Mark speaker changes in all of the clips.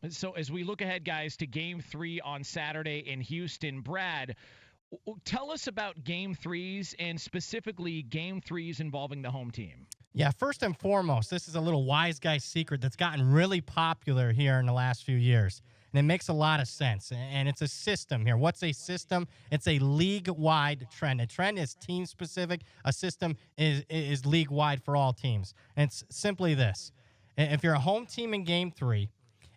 Speaker 1: So as we look ahead, guys, to Game 3 on Saturday in Houston, Brad, tell us about Game 3s and specifically Game 3s involving the home team.
Speaker 2: Yeah, first and foremost, this is a little wise guy secret that's gotten really popular here in the last few years. And it makes a lot of sense. And it's a system here. What's a system? It's a league-wide trend. A trend is team-specific. A system is league-wide for all teams. And it's simply this. If you're a home team in Game 3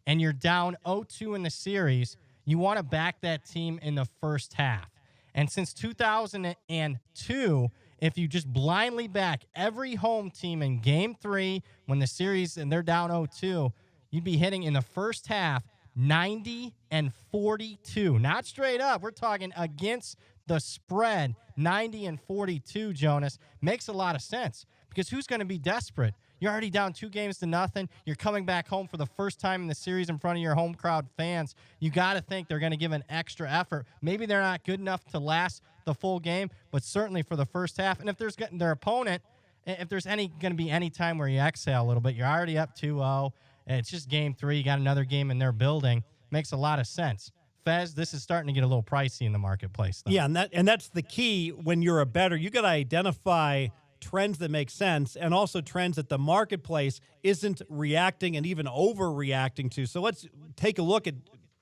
Speaker 2: and you're down 0-2 in the series, you want to back that team in the first half. And since 2002, if you just blindly back every home team in Game 3 when the series and they're down 0-2, you'd be hitting in the first half 90 and 42. Not straight up. We're talking against the spread. 90 and 42, Jonas. Makes a lot of sense because who's going to be desperate? You're already down 2-0. You're coming back home for the first time in the series in front of your home crowd fans. You got to think they're going to give an extra effort. Maybe they're not good enough to last the full game, but certainly for the first half. And if there's their opponent, if there's going to be any time where you exhale a little bit, you're already up 2-0. It's just Game 3. You got another game in their building. Makes a lot of sense. Fez, this is starting to get a little pricey in the marketplace, though.
Speaker 3: Yeah, and that's the key when you're a bettor. You got to identify trends that make sense and also trends that the marketplace isn't reacting and even overreacting to. So let's take a look at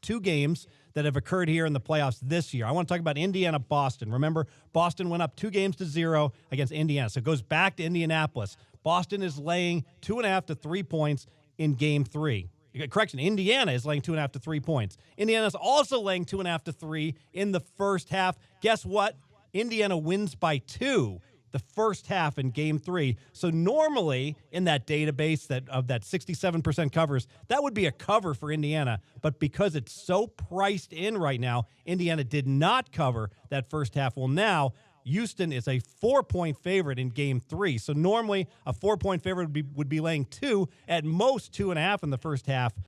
Speaker 3: two games that have occurred here in the playoffs this year. I want to talk about Indiana-Boston. Remember, Boston went up 2-0 against Indiana. So it goes back to Indianapolis. Boston is laying 2.5 to 3 points in Game 3. Correction, Indiana is laying 2.5 to 3 points. Indiana's also laying 2.5 to 3 in the first half. Guess what? Indiana wins by 2 the first half in Game 3. So normally in that database of that 67% covers, that would be a cover for Indiana. But because it's so priced in right now, Indiana did not cover that first half. Well, now Houston is a 4-point favorite in Game 3. So normally a 4-point favorite would be laying 2, at most 2.5 in the first half.